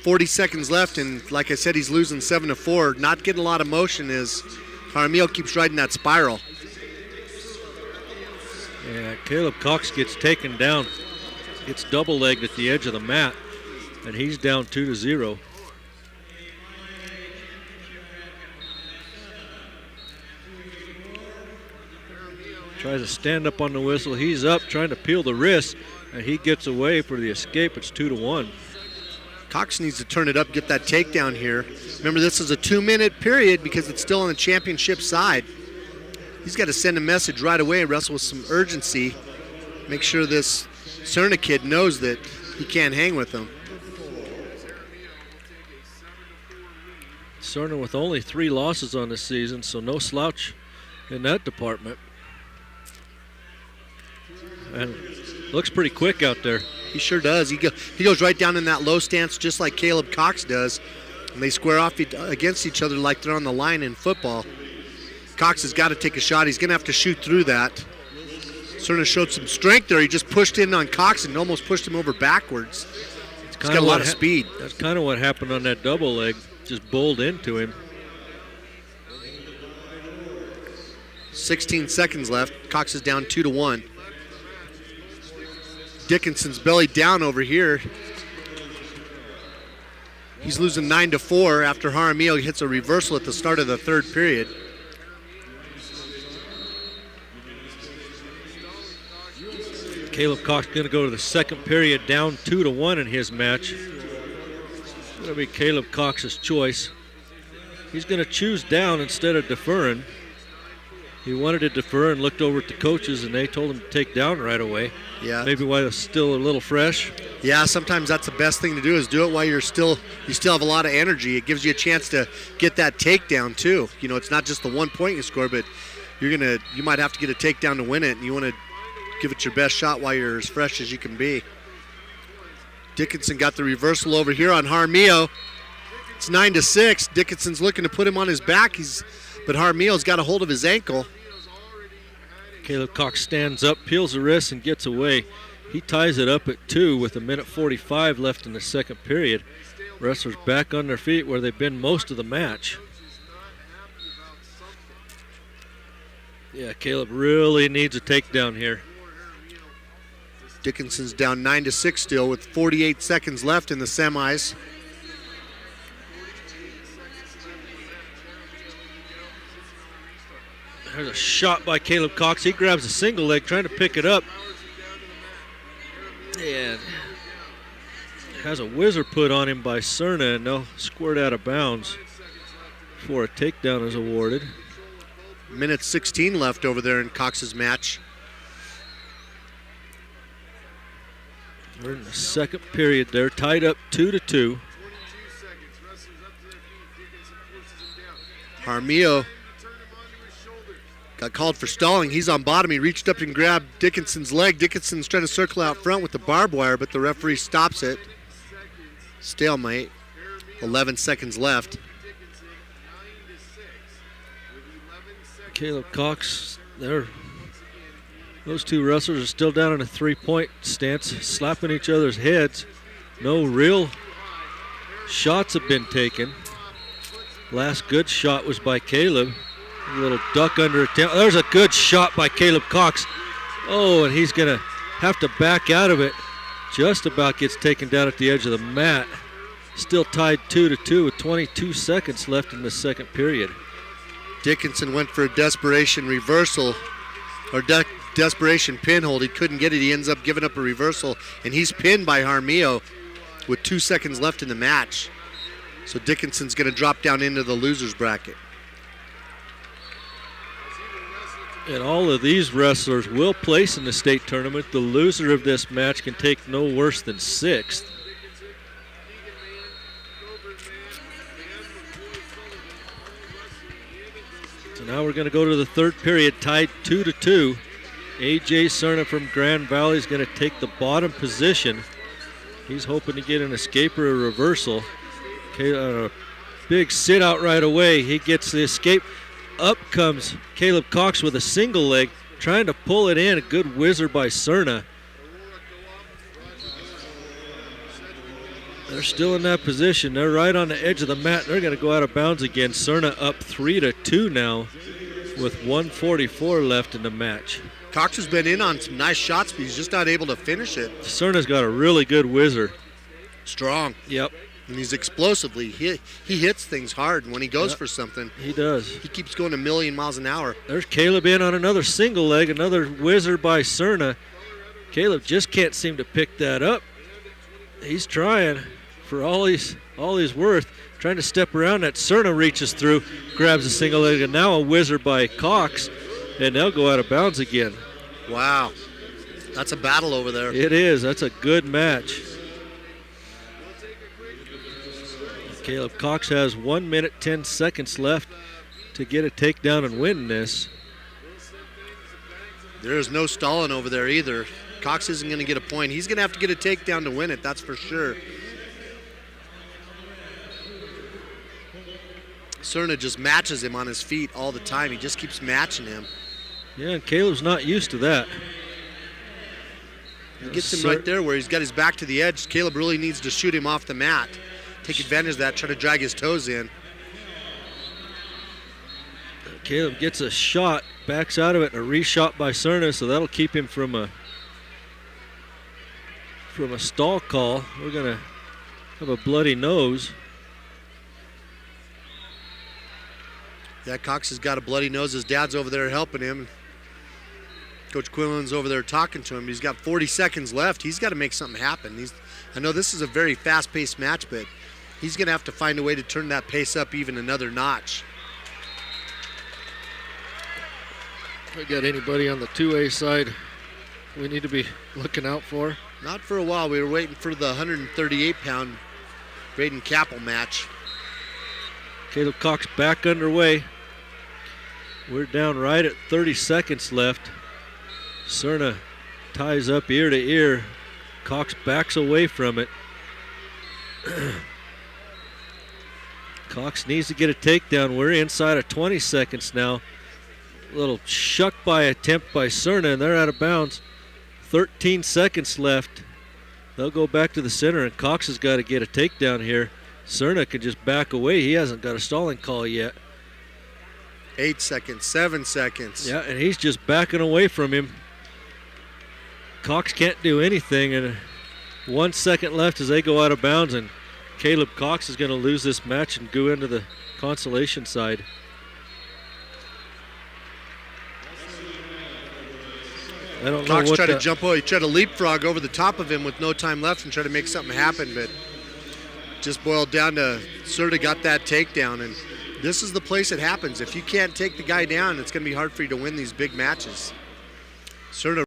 40 seconds left, and like I said, he's losing 7-4. Not getting a lot of motion as Jaramillo keeps riding that spiral. Yeah, Caleb Cox gets taken down, gets double-legged at the edge of the mat, and he's down 2-0. Tries to stand up on the whistle. He's up trying to peel the wrist, and he gets away for the escape. It's 2-1. Cox needs to turn it up, get that takedown here. Remember, this is a 2-minute period because it's still on the championship side. He's got to send a message right away and wrestle with some urgency. Make sure this Cerna kid knows that he can't hang with him. Cerna with only 3 losses on the season, so no slouch in that department. And looks pretty quick out there. He sure does. He goes right down in that low stance just like Caleb Cox does. And they square off against each other like they're on the line in football. Cox has got to take a shot. He's going to have to shoot through that. Cerna showed some strength there. He just pushed in on Cox and almost pushed him over backwards. He's got a lot of speed. That's kind of what happened on that double leg. Just bowled into him. 16 seconds left. Cox is down 2-1. Dickinson's belly down over here. He's losing 9-4 after Jaramillo hits a reversal at the start of the third period. Caleb Cox going to go to the second period down 2-1 in his match. It's going to be Caleb Cox's choice. He's going to choose down instead of deferring. He wanted to defer and looked over at the coaches, and they told him to take down right away. Yeah. Maybe while it's still a little fresh. Yeah, sometimes that's the best thing to do is do it while you still have a lot of energy. It gives you a chance to get that takedown too. You know, it's not just the 1 point you score, but you might have to get a takedown to win it, and you want to give it your best shot while you're as fresh as you can be. Dickinson got the reversal over here on Jaramillo. It's 9-6. Dickinson's looking to put him on his back. But Jaramillo's got a hold of his ankle. Caleb Cox stands up, peels the wrist, and gets away. He ties it up at 2 with 1:45 left in the second period. Wrestlers back on their feet where they've been most of the match. Yeah, Caleb really needs a takedown here. Dickinson's down 9-6 still with 48 seconds left in the semis. There's a shot by Caleb Cox. He grabs a single leg trying to pick it up. And has a whizzer put on him by Cerna, and they'll squirt out of bounds before a takedown is awarded. Minute 16 left over there in Cox's match. We're in the second period there, tied up 2-2. Jaramillo got called for stalling. He's on bottom. He reached up and grabbed Dickinson's leg. Dickinson's trying to circle out front with the barbed wire, but the referee stops it. Stalemate. 11 seconds left. Caleb Cox, those two wrestlers are still down in a 3-point stance, slapping each other's heads. No real shots have been taken. Last good shot was by Caleb. A little duck under attempt. There's a good shot by Caleb Cox. Oh, and he's going to have to back out of it. Just about gets taken down at the edge of the mat. Still tied 2-2 with 22 seconds left in the second period. Dickinson went for a desperation reversal, or desperation pinhold. He couldn't get it. He ends up giving up a reversal, and he's pinned by Jaramillo with 2 seconds left in the match. So Dickinson's going to drop down into the loser's bracket. And all of these wrestlers will place in the state tournament. The loser of this match can take no worse than 6th. So now we're going to go to the third period, tied 2-2. A.J. Cerna from Grand Valley is going to take the bottom position. He's hoping to get an escape or a reversal. Big sit out right away. He gets the escape. Up comes Caleb Cox with a single leg, trying to pull it in. A good whizzer by Cerna. They're still in that position. They're right on the edge of the mat. They're going to go out of bounds again. Cerna up 3-2 now with 1:44 left in the match. Cox has been in on some nice shots, but he's just not able to finish it. Cerna's got a really good whizzer. Strong. Yep. And he's explosively. He hits things hard when he goes for something. He does. He keeps going a million miles an hour. There's Caleb in on another single leg, another whizzer by Cerna. Caleb just can't seem to pick that up. He's trying for all he's worth, trying to step around that. Cerna reaches through, grabs a single leg, and now a whizzer by Cox, and they'll go out of bounds again. Wow. That's a battle over there. It is. That's a good match. Caleb Cox has 1 minute, 10 seconds left to get a takedown and win this. There's no stalling over there either. Cox isn't going to get a point. He's going to have to get a takedown to win it, that's for sure. Cerna just matches him on his feet all the time. He just keeps matching him. Yeah, and Caleb's not used to that. He gets him right there where he's got his back to the edge. Caleb really needs to shoot him off the mat. Take advantage of that, try to drag his toes in. Caleb gets a shot, backs out of it, and a reshot by Cerna, so that'll keep him from a stall call. We're going to have a bloody nose. Yeah, Cox has got a bloody nose. His dad's over there helping him. Coach Quinlan's over there talking to him. He's got 40 seconds left. He's got to make something happen. I know this is a very fast-paced match, but he's going to have to find a way to turn that pace up even another notch. We got anybody on the 2A side we need to be looking out for? Not for a while. We were waiting for the 138-pound Braden Capel match. Caleb Cox back underway. We're down right at 30 seconds left. Cerna ties up ear to ear. Cox backs away from it. Cox needs to get a takedown. We're inside of 20 seconds now. A little shuck by attempt by Cerna, and they're out of bounds. 13 seconds left. They'll go back to the center, and Cox has got to get a takedown here. Cerna can just back away. He hasn't got a stalling call yet. 8 seconds, 7 seconds. Yeah, and he's just backing away from him. Cox can't do anything, and 1 second left as they go out of bounds, and Caleb Cox is going to lose this match and go into the consolation side. I don't know Cox what tried to jump over. He tried to leapfrog over the top of him with no time left and try to make something happen, but just boiled down to Cerna got that takedown, and this is the place it happens. If you can't take the guy down, it's going to be hard for you to win these big matches. Cerna